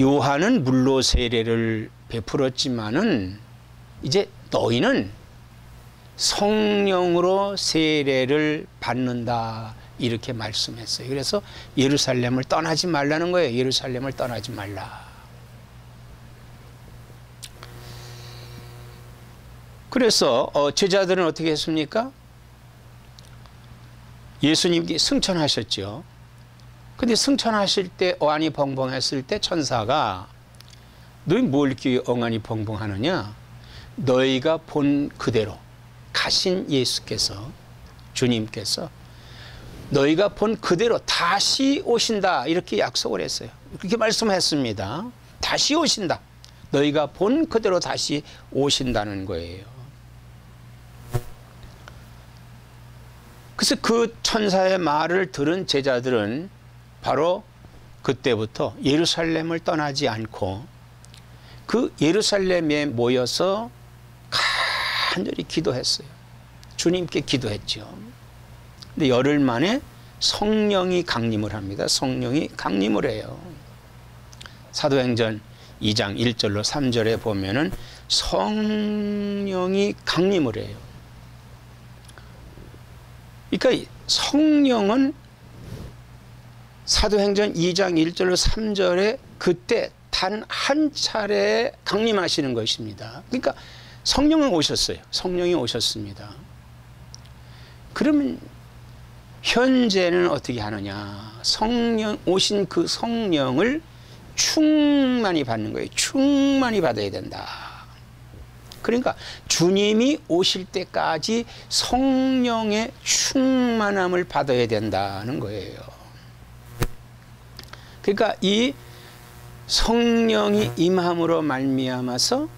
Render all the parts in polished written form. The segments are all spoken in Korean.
요한은 물로 세례를 베풀었지만은 이제 너희는 성령으로 세례를 받는다, 이렇게 말씀했어요. 그래서 예루살렘을 떠나지 말라는 거예요. 예루살렘을 떠나지 말라. 그래서 제자들은 어떻게 했습니까? 예수님께 승천하셨죠. 근데 승천하실 때 어안이 벙벙했을 때 천사가 너희 뭘 이렇게 어안이 벙벙하느냐? 너희가 본 그대로 가신 예수께서, 주님께서 너희가 본 그대로 다시 오신다, 이렇게 약속을 했어요. 그렇게 말씀했습니다. 다시 오신다. 너희가 본 그대로 다시 오신다는 거예요. 그래서 그 천사의 말을 들은 제자들은 바로 그때부터 예루살렘을 떠나지 않고 그 예루살렘에 모여서 간절히 기도했어요. 주님께 기도했죠. 근데 열흘 만에 성령이 강림을 합니다. 성령이 강림을 해요. 사도행전 2장 1절로 3절에 보면은 성령이 강림을 해요. 그러니까 성령은 사도행전 2장 1절로 3절에 그때 단 한 차례 강림하시는 것입니다. 그러니까 성령은 오셨어요. 성령이 오셨습니다. 그러면 현재는 어떻게 하느냐? 성령 오신 그 성령을 충만히 받는 거예요. 충만히 받아야 된다. 그러니까 주님이 오실 때까지 성령의 충만함을 받아야 된다는 거예요. 그러니까 이 성령이 임함으로 말미암아서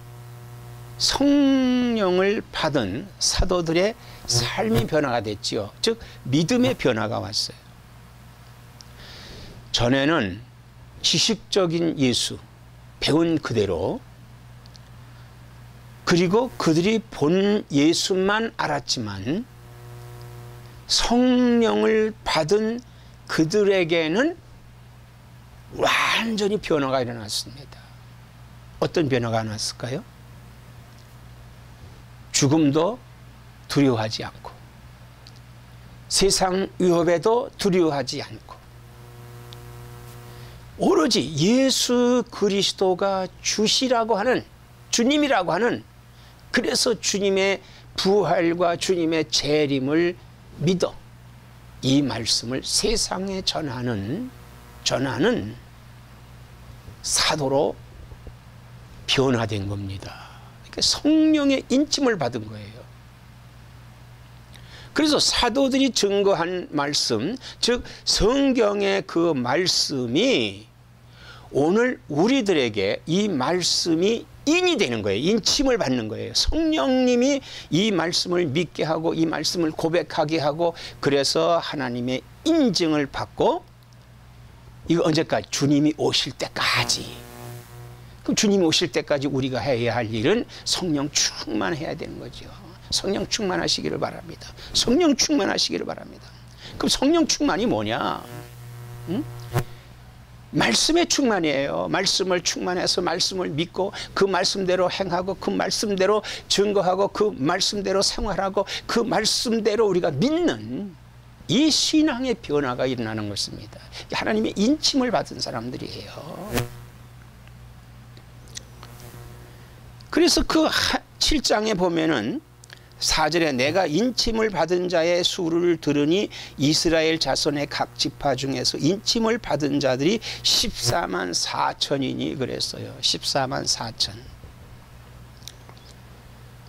성령을 받은 사도들의 삶이 변화가 됐지요. 즉 믿음의 변화가 왔어요. 전에는 지식적인 예수, 배운 그대로, 그리고 그들이 본 예수만 알았지만 성령을 받은 그들에게는 완전히 변화가 일어났습니다. 어떤 변화가 일어났을까요? 죽음도 두려워하지 않고 세상 위협에도 두려워하지 않고 오로지 예수 그리스도가 주시라고 하는, 주님이라고 하는, 그래서 주님의 부활과 주님의 재림을 믿어 이 말씀을 세상에 전하는 사도로 변화된 겁니다. 그러니까 성령의 인침을 받은 거예요. 그래서 사도들이 증거한 말씀, 즉 성경의 그 말씀이 오늘 우리들에게 이 말씀이 인이 되는 거예요. 인침을 받는 거예요. 성령님이 이 말씀을 믿게 하고 이 말씀을 고백하게 하고, 그래서 하나님의 인증을 받고, 이거 언제까지? 주님이 오실 때까지. 그럼 주님이 오실 때까지 우리가 해야 할 일은 성령 충만해야 되는 거죠. 성령 충만하시기를 바랍니다. 성령 충만하시기를 바랍니다. 그럼 성령 충만이 뭐냐? 응? 말씀의 충만이에요. 말씀을 충만해서 말씀을 믿고 그 말씀대로 행하고 그 말씀대로 증거하고 그 말씀대로 생활하고 그 말씀대로 우리가 믿는 이 신앙의 변화가 일어나는 것입니다. 하나님의 인침을 받은 사람들이에요. 그래서 그 7장에 보면은 4절에 내가 인침을 받은 자의 수를 들으니 이스라엘 자손의 각 지파 중에서 인침을 받은 자들이 14만 4천이니 그랬어요. 14만 4천.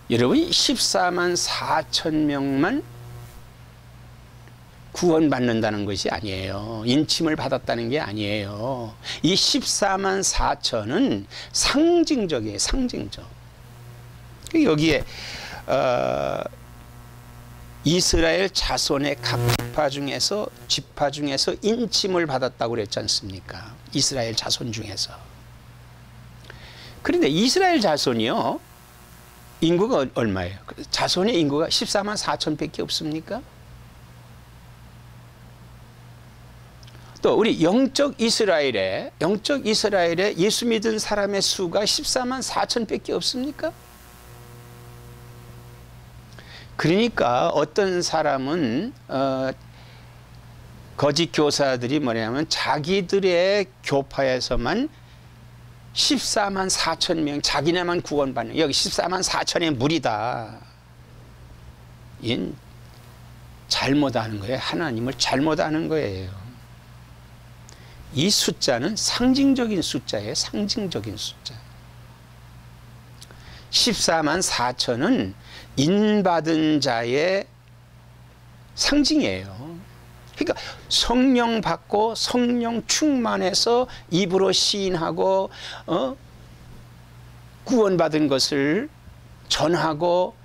여러분 14만 4천 명만 구원받는다는 것이 아니에요. 인침을 받았다는 게 아니에요. 이 14만 4천은 상징적이에요. 상징적. 여기에 이스라엘 자손의 각 지파 중에서 인침을 받았다고 그랬지 않습니까? 이스라엘 자손 중에서. 그런데 이스라엘 자손이요, 인구가 얼마예요? 자손의 인구가 14만 4천 밖에 없습니까? 또 우리 영적 이스라엘에 예수 믿은 사람의 수가 14만 4천 밖에 없습니까? 그러니까 어떤 사람은 거짓 교사들이 뭐냐면 자기들의 교파에서만 14만 4천 명 자기네만 구원받는, 여기 14만 4천의 무리다. 이는 잘못하는 거예요. 하나님을 잘못하는 거예요. 이 숫자는 상징적인 숫자예요. 상징적인 숫자. 14만 4천은 인받은 자의 상징이에요. 그러니까 성령 받고 성령 충만해서 입으로 시인하고 구원받은 것을 전하고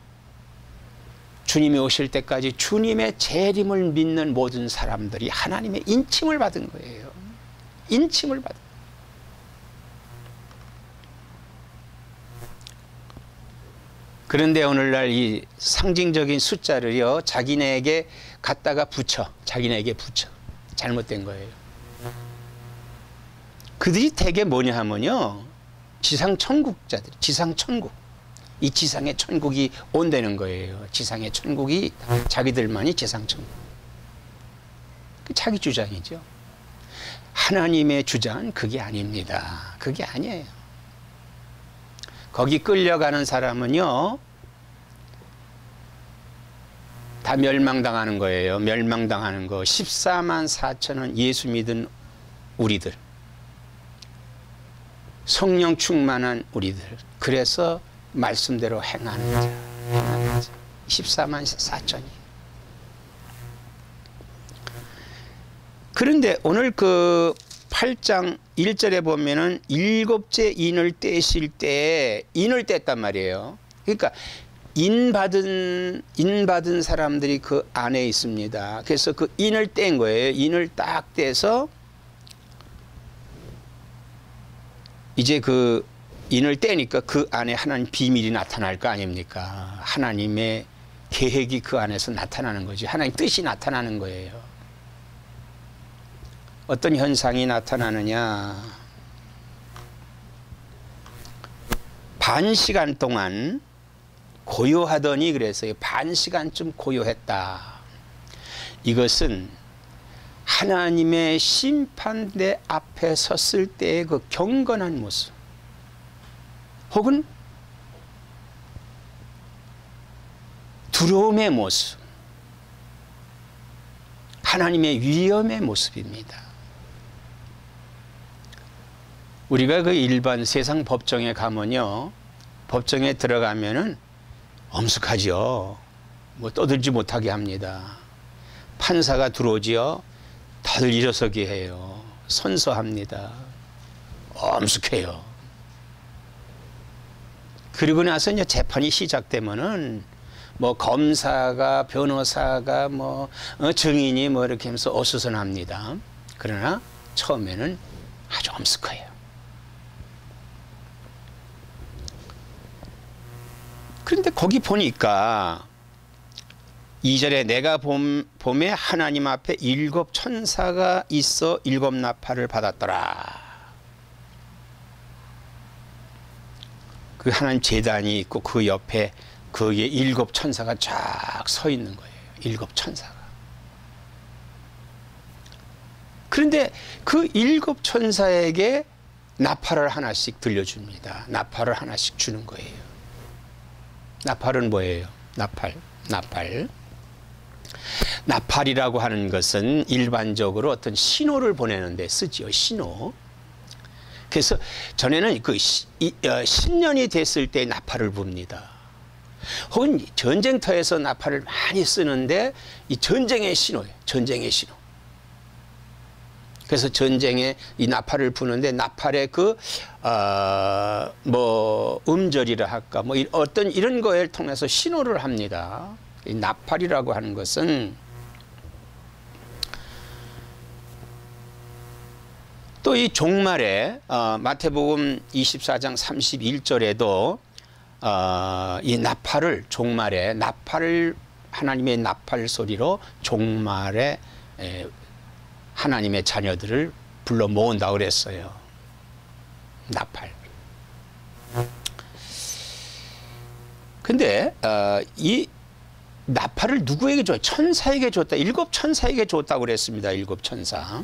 주님이 오실 때까지 주님의 재림을 믿는 모든 사람들이 하나님의 인침을 받은 거예요. 인침을 받은. 그런데 오늘날 이 상징적인 숫자를요, 자기네에게 갖다가 자기네에게 붙여. 잘못된 거예요. 그들이 대개 뭐냐 하면요, 지상천국자들, 지상천국. 이 지상의 천국이 온다는 거예요. 지상의 천국이 자기들만이 지상천국. 자기 주장이죠. 하나님의 주장은 그게 아닙니다. 그게 아니에요. 거기 끌려가는 사람은요, 다 멸망당하는 거예요. 멸망당하는 거. 14만 4천은 예수 믿은 우리들. 성령 충만한 우리들. 그래서 말씀대로 행하는 자. 14만 4천이. 그런데 오늘 그 8장 1절에 보면은 일곱째 인을 떼실 때 인을 뗐단 말이에요. 그러니까 인받은 사람들이 그 안에 있습니다. 그래서 그 인을 뗀 거예요. 인을 딱 떼서 이제 그 인을 떼니까 그 안에 하나님 비밀이 나타날 거 아닙니까? 하나님의 계획이 그 안에서 나타나는 거지. 하나님 뜻이 나타나는 거예요. 어떤 현상이 나타나느냐? 반 시간 동안 고요하더니 그래서요. 반 시간쯤 고요했다. 이것은 하나님의 심판대 앞에 섰을 때의 그 경건한 모습, 혹은 두려움의 모습, 하나님의 위엄의 모습입니다. 우리가 그 일반 세상 법정에 가면요, 법정에 들어가면은 엄숙하죠. 뭐 떠들지 못하게 합니다. 판사가 들어오지요, 다들 일어서게 해요. 선서합니다. 엄숙해요. 그리고 나서 이제 재판이 시작되면은 뭐 검사가, 변호사가, 뭐 증인이 뭐 이렇게 하면서 어수선합니다. 그러나 처음에는 아주 엄숙해요. 그런데 거기 보니까 2절에 내가 봄에 하나님 앞에 7 천사가 있어 7 나팔을 받았더라. 그 하나님 제단이 있고 그 옆에 거기에 7 천사가 쫙 서 있는 거예요. 7 천사가. 그런데 그 7 천사에게 나팔을 하나씩 들려줍니다. 나팔을 하나씩 주는 거예요. 나팔은 뭐예요? 나팔. 나팔이라고 하는 것은 일반적으로 어떤 신호를 보내는 데 쓰지요. 신호. 그래서 전에는 그 신년이 됐을 때 나팔을 붑니다. 혹은 전쟁터에서 나팔을 많이 쓰는데 이 전쟁의 신호예요. 전쟁의 신호. 그래서 전쟁에 이 나팔을 부는데 나팔의 그 뭐 음절이라 할까 뭐 어떤 이런 거를 통해서 신호를 합니다. 이 나팔이라고 하는 것은 또 이 종말에 마태복음 24장 31절에도 이 나팔을 종말에 하나님의 나팔 소리로 종말에 하나님의 자녀들을 불러 모은다고 그랬어요. 나팔. 근데 이 나팔을 누구에게 줘? 천사에게 줬다. 7 천사에게 줬다고 그랬습니다. 7 천사.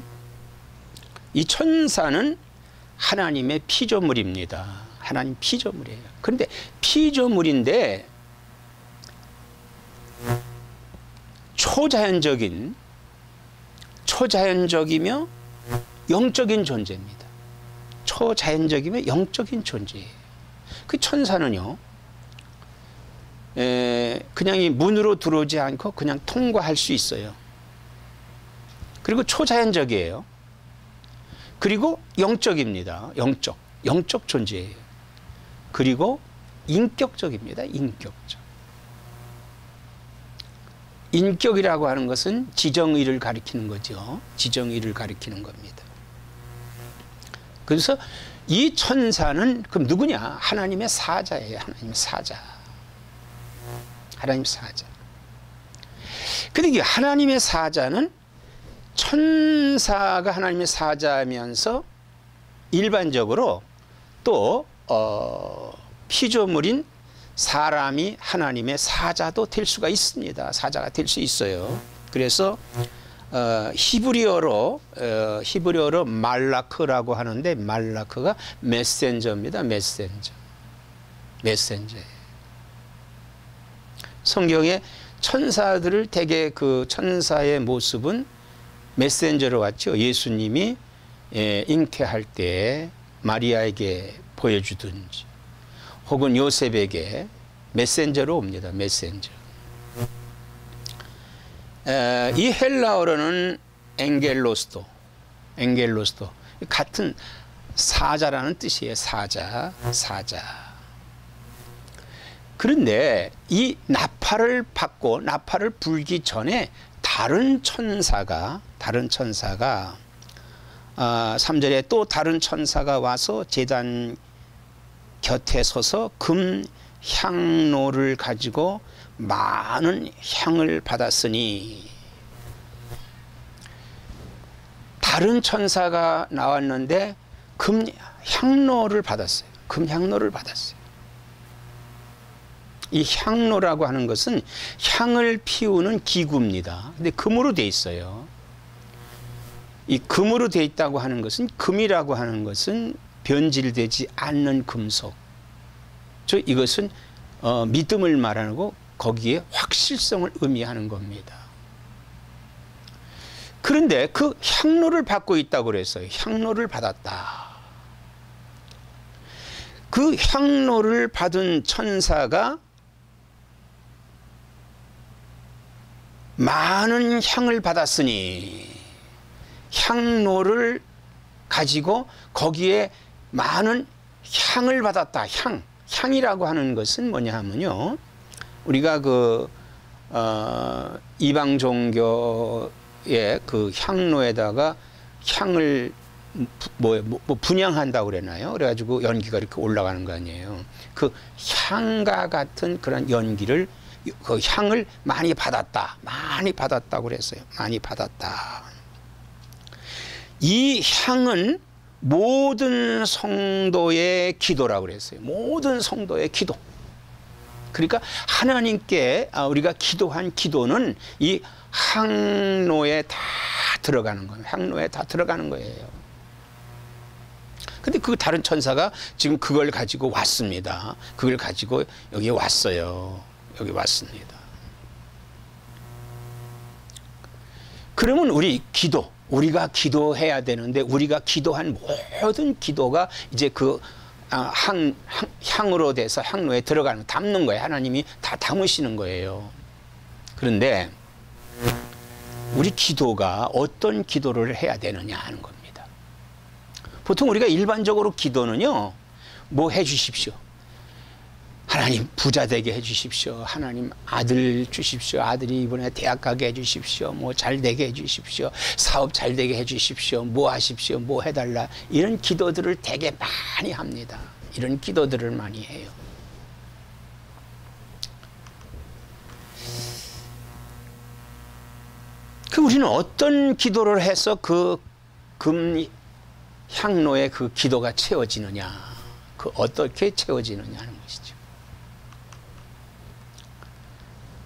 이 천사는 하나님의 피조물입니다. 하나님 피조물이에요. 그런데 피조물인데 초자연적이며 영적인 존재입니다. 초자연적이며 영적인 존재예요. 그 천사는요, 그냥 이 문으로 들어오지 않고 그냥 통과할 수 있어요. 그리고 초자연적이에요. 그리고 영적입니다. 영적 존재예요. 그리고 인격적입니다. 인격이라고 하는 것은 지정의를 가리키는 거죠. 지정의를 가리키는 겁니다. 그래서 이 천사는 그럼 누구냐? 하나님의 사자예요. 하나님의 사자. 하나님 사자. 근데 이 하나님의 사자는 천사가 하나님의 사자면서 일반적으로 또 피조물인 사람이 하나님의 사자도 될 수가 있습니다. 사자가 될 수 있어요. 그래서 히브리어로 말라크라고 하는데 말라크가 메신저입니다. 메신저예요. 성경에 천사들을 대개 그 천사의 모습은 메신저로 왔죠. 예수님이 잉태할 때 마리아에게 보여주든지 혹은 요셉에게 메신저로 옵니다. 메신저. 이 헬라어로는 엥겔로스도 같은 사자라는 뜻이에요. 사자. 그런데 이 나팔을 받고 나팔을 불기 전에 다른 천사가 3절에 또 다른 천사가 와서 제단 곁에 서서 금 향로를 가지고 많은 향을 받았으니, 다른 천사가 나왔는데 금 향로를 받았어요. 이 향로라고 하는 것은 향을 피우는 기구입니다. 근데 금으로 돼 있어요. 이 금으로 돼 있다고 하는 것은, 금이라고 하는 것은 변질되지 않는 금속. 이것은 믿음을 말하고 거기에 확실성을 의미하는 겁니다. 그런데 그 향로를 받고 있다고 그랬어요. 향로를 받았다. 그 향로를 받은 천사가 많은 향을 받았으니, 향로를 가지고 거기에 많은 향을 받았다. 향이라고 하는 것은 뭐냐 하면요, 우리가 이방 종교의 그 향로에다가 향을 분양한다고 그랬나요? 그래가지고 연기가 이렇게 올라가는 거 아니에요. 그 향과 같은 그런 연기를, 그 향을 많이 받았다고 그랬어요. 많이 받았다. 이 향은 모든 성도의 기도라고 그랬어요. 모든 성도의 기도. 그러니까 하나님께 우리가 기도한 기도는 이 향로에 다 들어가는 거예요. 향로에 다 들어가는 거예요. 근데 그 다른 천사가 지금 그걸 가지고 왔습니다. 그걸 가지고 여기 왔어요. 여기 왔습니다. 그러면 우리가 기도해야 되는데, 우리가 기도한 모든 기도가 이제 그 향으로 돼서 향로에 들어가는, 담는 거예요. 하나님이 다 담으시는 거예요. 그런데 우리 기도가 어떤 기도를 해야 되느냐 하는 겁니다. 보통 우리가 일반적으로 기도는요, 뭐 해주십시오. 하나님 부자 되게 해주십시오. 하나님 아들 주십시오. 아들이 이번에 대학 가게 해주십시오. 뭐 잘 되게 해주십시오. 사업 잘 되게 해주십시오. 뭐 하십시오. 뭐 해달라. 이런 기도들을 되게 많이 합니다. 이런 기도들을 많이 해요. 그 우리는 어떤 기도를 해서 그 금 향로의 그 기도가 채워지느냐, 그 어떻게 채워지느냐 하는 것이죠.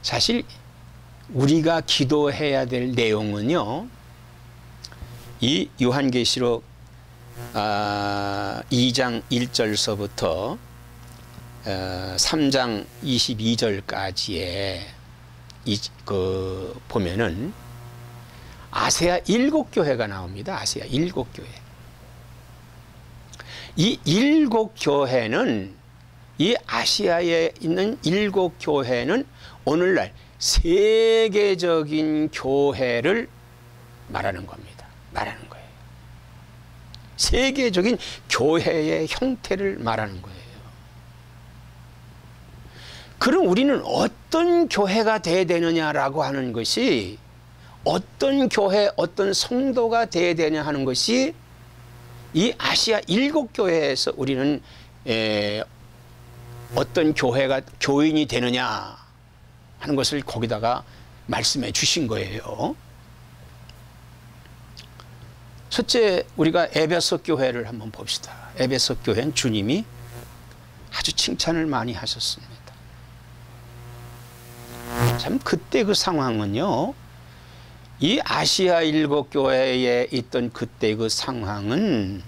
사실 우리가 기도해야 될 내용은요, 이 요한계시록 2장 1절서부터 3장 22절까지에 보면은 아세아 7교회가 나옵니다. 아세아 7교회. 이 7교회는, 이 아시아에 있는 7교회는 오늘날 세계적인 교회를 말하는 겁니다. 말하는 거예요. 세계적인 교회의 형태를 말하는 거예요. 그럼 우리는 어떤 교회가 돼야 되느냐라고 하는 것이, 어떤 교회, 어떤 성도가 돼야 되냐 하는 것이 이 아시아 7교회에서 우리는 어떤 교회가 교인이 되느냐 하는 것을 거기다가 말씀해 주신 거예요. 첫째, 우리가 에베소 교회를 한번 봅시다. 에베소 교회는 주님이 아주 칭찬을 많이 하셨습니다. 참 그때 그 상황은요, 이 아시아 7교회에 있던 그때 그 상황은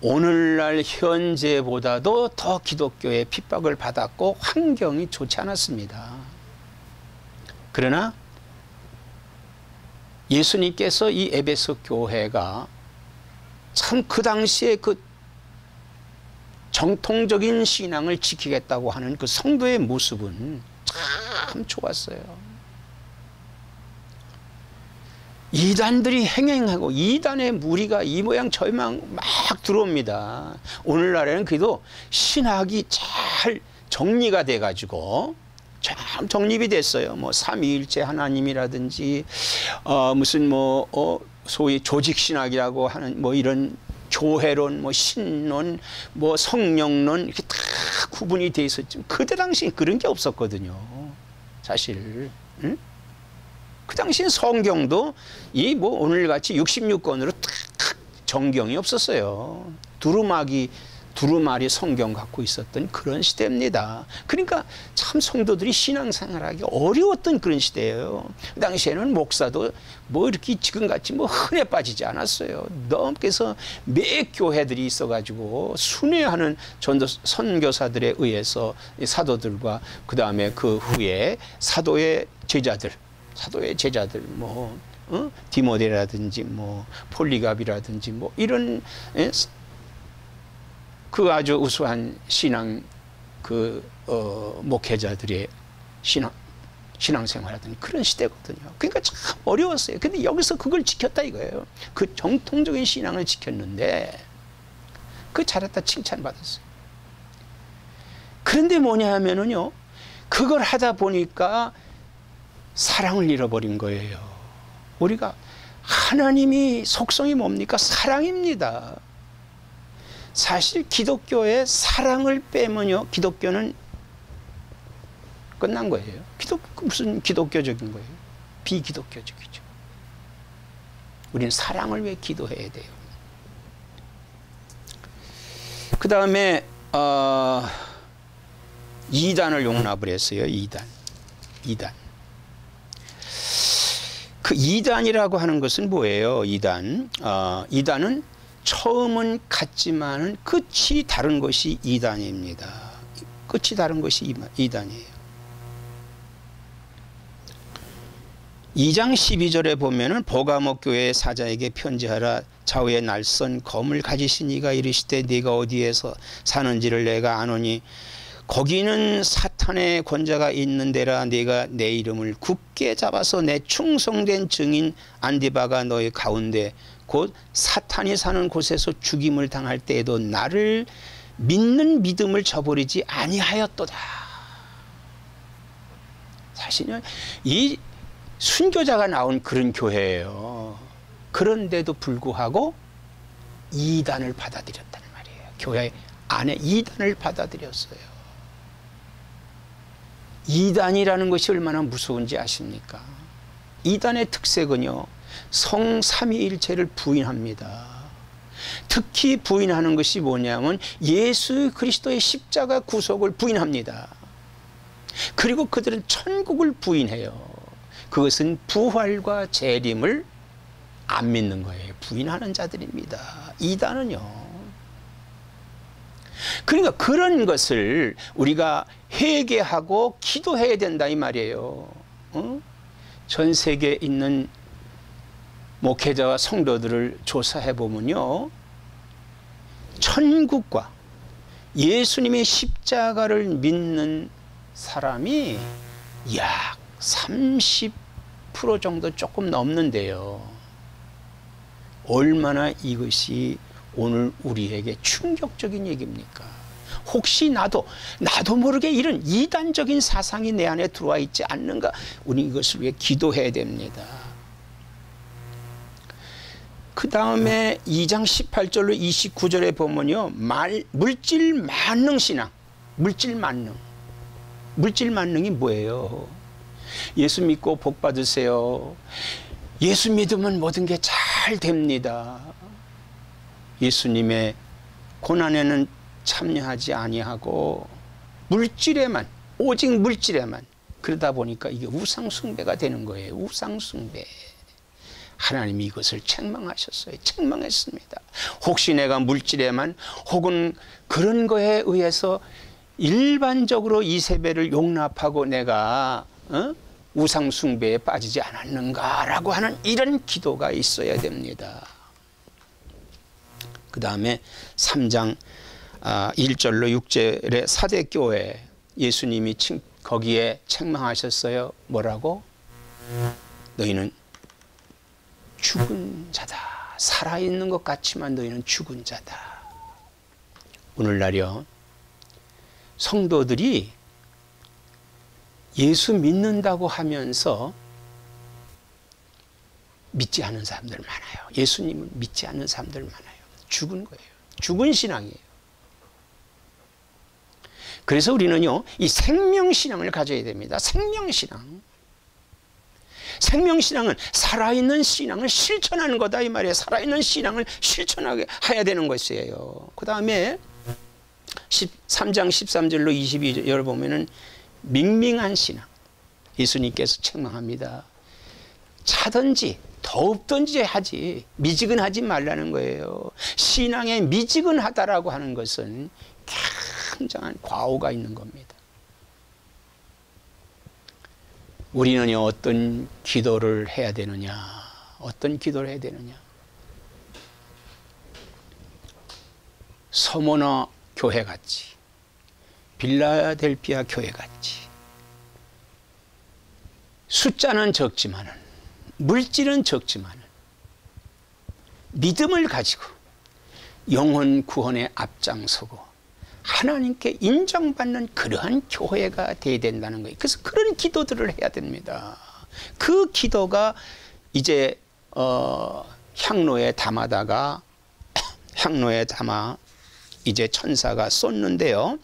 오늘날 현재보다도 더 기독교의 핍박을 받았고 환경이 좋지 않았습니다. 그러나 예수님께서 이 에베소 교회가 참 그 당시에 그 정통적인 신앙을 지키겠다고 하는 그 성도의 모습은 참 좋았어요. 이단들이 행행하고 이단의 무리가 이 모양 저 모양 막 들어옵니다. 오늘날에는 그래도 신학이 잘 정리가 돼가지고 참 정립이 됐어요. 뭐 삼위일체 하나님이라든지 무슨 소위 조직신학이라고 하는 뭐 이런 교회론, 뭐 신론, 뭐 성령론 이렇게 다 구분이 돼 있었죠. 그때 당시에 그런 게 없었거든요. 사실. 응? 그 당시엔 성경도 이 뭐 오늘같이 66권으로 탁 정경이 없었어요. 두루마리 성경 갖고 있었던 그런 시대입니다. 그러니까 참 성도들이 신앙생활하기 어려웠던 그런 시대예요. 그 당시에는 목사도 뭐 이렇게 지금같이 뭐 흔해 빠지지 않았어요. 넘게서 몇 교회들이 있어가지고 순회하는 선교사들에 의해서 사도들과 그 다음에 그 후에 사도의 제자들 뭐 디모데라든지 뭐 폴리갑이라든지 뭐 이런 그 아주 우수한 신앙 목회자들의 신앙생활하던 그런 시대거든요. 그러니까 참 어려웠어요. 근데 여기서 그걸 지켰다 이거예요. 그 정통적인 신앙을 지켰는데 그 잘했다 칭찬받았어요. 그런데 뭐냐 하면은요, 그걸 하다 보니까 사랑을 잃어버린 거예요. 우리가 하나님이 속성이 뭡니까? 사랑입니다. 사실 기독교의 사랑을 빼면요, 기독교는 끝난 거예요. 무슨 기독교적인 거예요? 비기독교적이죠. 우리는 사랑을 왜 기도해야 돼요? 그 다음에 이단을 용납을 했어요. 이단. 그 이단이라고 하는 것은 뭐예요? 이단은 처음은 같지만은 끝이 다른 것이 이단입니다. 끝이 다른 것이 이단이에요. 2장 12절에 보면은 보가모 교회 사자에게 편지하라. 좌우에 날선 검을 가지신 이가 이르시되 네가 어디에서 사는지를 내가 아노니 거기는 사탄의 권자가 있는 데라. 네가 내 이름을 굳게 잡아서 내 충성된 증인 안디바가 너의 가운데 곧 사탄이 사는 곳에서 죽임을 당할 때에도 나를 믿는 믿음을 저버리지 아니하였도다. 사실은 이 순교자가 나온 그런 교회예요. 그런데도 불구하고 이단을 받아들였다는 말이에요. 교회 안에 이단을 받아들였어요. 이단이라는 것이 얼마나 무서운지 아십니까? 이단의 특색은요, 성삼위일체를 부인합니다. 특히 부인하는 것이 뭐냐면 예수 그리스도의 십자가 구속을 부인합니다. 그리고 그들은 천국을 부인해요. 그것은 부활과 재림을 안 믿는 거예요. 부인하는 자들입니다. 이단은요. 그러니까 그런 것을 우리가 회개하고 기도해야 된다 이 말이에요. 전 세계에 있는 목회자와 성도들을 조사해 보면요, 천국과 예수님의 십자가를 믿는 사람이 약 30% 정도 조금 넘는데요. 얼마나 이것이 오늘 우리에게 충격적인 얘기입니까? 혹시 나도 모르게 이런 이단적인 사상이 내 안에 들어와 있지 않는가? 우리 이것을 위해 기도해야 됩니다. 그 다음에 2장 18절로 29절에 보면요, 물질 만능 신앙, 물질 만능이 뭐예요? 예수 믿고 복 받으세요. 예수 믿으면 모든 게 잘 됩니다. 예수님의 고난에는 참여하지 아니하고 물질에만, 오직 물질에만, 그러다 보니까 이게 우상숭배가 되는 거예요. 우상숭배. 하나님이 이것을 책망하셨어요. 책망했습니다. 혹시 내가 물질에만 혹은 그런 거에 의해서 일반적으로 이세벨을 용납하고 내가 우상숭배에 빠지지 않았는가라고 하는 이런 기도가 있어야 됩니다. 그 다음에 3장 1절로 6절의 사대교회, 예수님이 거기에 책망하셨어요. 뭐라고? 너희는 죽은 자다. 살아있는 것 같지만 너희는 죽은 자다. 오늘날요, 성도들이 예수 믿는다고 하면서 믿지 않는 사람들 많아요. 예수님을 믿지 않는 사람들 많아요. 죽은 거예요. 죽은 신앙이에요. 그래서 우리는요, 이 생명신앙을 가져야 됩니다. 생명신앙. 생명신앙은 살아있는 신앙을 실천하는 거다 이 말이에요. 살아있는 신앙을 실천하게 해야 되는 것이에요. 그 다음에 3장 13절로 22절 보면은 밍밍한 신앙, 예수님께서 책망합니다. 차든지 더욱든지 하지 미지근하지 말라는 거예요. 신앙에 미지근하다라고 하는 것은 굉장한 과오가 있는 겁니다. 우리는 어떤 기도를 해야 되느냐? 어떤 기도를 해야 되느냐? 서머너 교회 같이, 빌라델피아 교회 같이, 숫자는 적지만은, 물질은 적지만은, 믿음을 가지고 영혼 구원에 앞장서고 하나님께 인정받는 그러한 교회가 되어야 된다는 거예요. 그래서 그런 기도들을 해야 됩니다. 그 기도가 이제 향로에 담아다가 향로에 담아 이제 천사가 쏟는데요.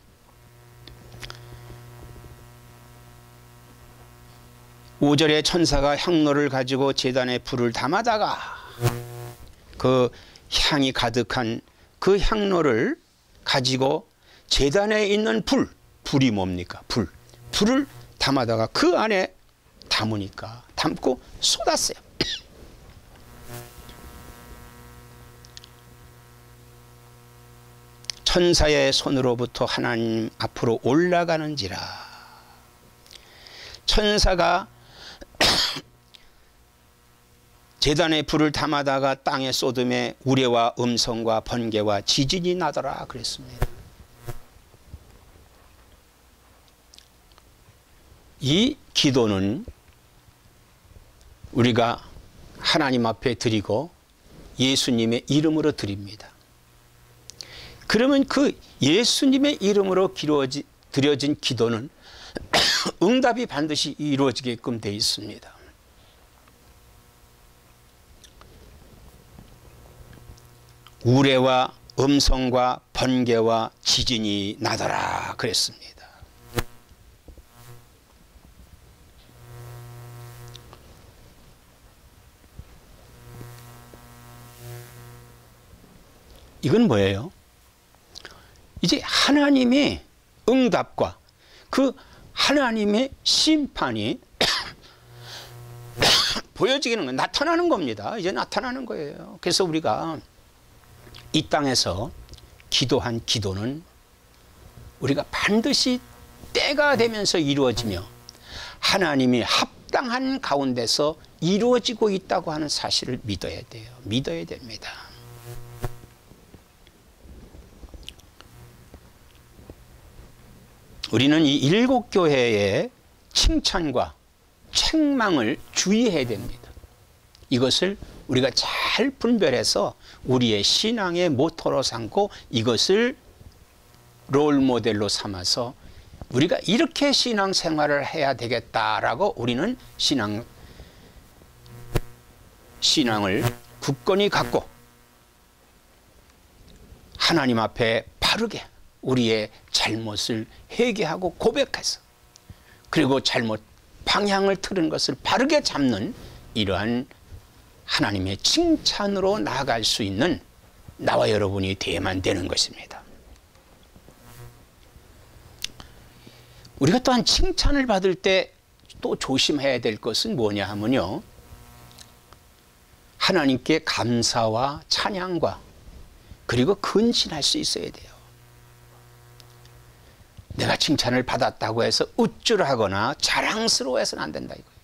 오절에 천사가 향로를 가지고 제단에 불을 담아다가 그 향이 가득한 그 향로를 가지고 제단에 있는 불이 뭡니까? 불을 담아다가 그 안에 담고 쏟았어요. 천사의 손으로부터 하나님 앞으로 올라가는지라. 천사가 제단에 불을 담아다가 땅에 쏟음에 우레와 음성과 번개와 지진이 나더라 그랬습니다. 이 기도는 우리가 하나님 앞에 드리고 예수님의 이름으로 드립니다. 그러면 그 예수님의 이름으로 드려진 기도는 응답이 반드시 이루어지게끔 되어 있습니다. 우레와 음성과 번개와 지진이 나더라 그랬습니다. 이건 뭐예요? 이제 하나님의 응답과 그 하나님의 심판이 보여지는 거, 나타나는 겁니다. 이제 나타나는 거예요. 그래서 우리가 이 땅에서 기도한 기도는 우리가 반드시 때가 되면서 이루어지며 하나님이 합당한 가운데서 이루어지고 있다고 하는 사실을 믿어야 돼요. 믿어야 됩니다. 우리는 이 7교회의 칭찬과 책망을 주의해야 됩니다. 이것을 우리가 잘 분별해서 우리의 신앙의 모토로 삼고 이것을 롤 모델로 삼아서 우리가 이렇게 신앙생활을 해야 되겠다라고 우리는 신앙을 굳건히 갖고 하나님 앞에 바르게 우리의 잘못을 회개하고 고백해서 그리고 잘못 방향을 틀은 것을 바르게 잡는 이러한 하나님의 칭찬으로 나아갈 수 있는 나와 여러분이 되어야만 되는 것입니다. 우리가 또한 칭찬을 받을 때 또 조심해야 될 것은 뭐냐 하면요, 하나님께 감사와 찬양과 그리고 근신할 수 있어야 돼요. 내가 칭찬을 받았다고 해서 우쭐하거나 자랑스러워해서는 안 된다 이거예요.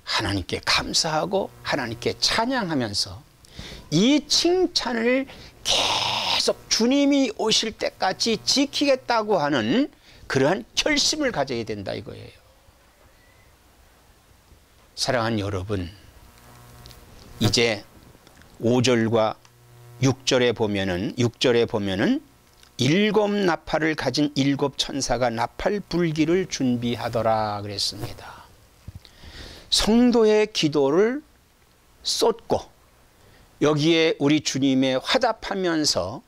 하나님께 감사하고 하나님께 찬양하면서 이 칭찬을 계속 주님이 오실 때까지 지키겠다고 하는 그러한 결심을 가져야 된다 이거예요. 사랑하는 여러분, 이제 5절과 6절에 보면은 7 나팔을 가진 7 천사가 나팔 불기를 준비하더라 그랬습니다. 성도의 기도를 쏟고 여기에 우리 주님의 화답하면서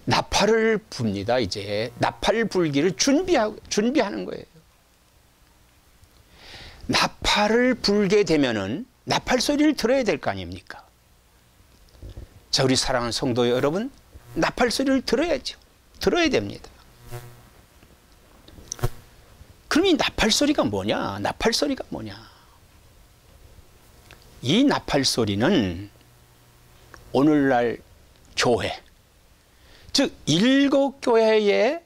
나팔을 붑니다. 이제 나팔 불기를 준비하는 거예요. 나팔을 불게 되면은 나팔 소리를 들어야 될 거 아닙니까? 자, 우리 사랑하는 성도 여러분, 나팔 소리를 들어야죠. 들어야 됩니다. 그럼 이 나팔 소리가 뭐냐? 나팔 소리가 뭐냐? 이 나팔 소리는 오늘날 교회, 즉 7교회의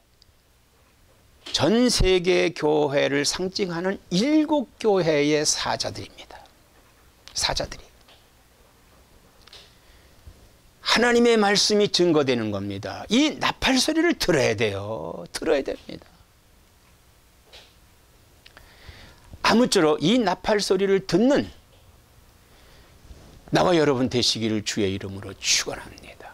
전 세계 교회를 상징하는 7교회의 사자들입니다. 사자들이. 하나님의 말씀이 증거되는 겁니다. 이 나팔 소리를 들어야 돼요. 들어야 됩니다. 아무쪼록 이 나팔 소리를 듣는 나와 여러분 되시기를 주의 이름으로 축원합니다.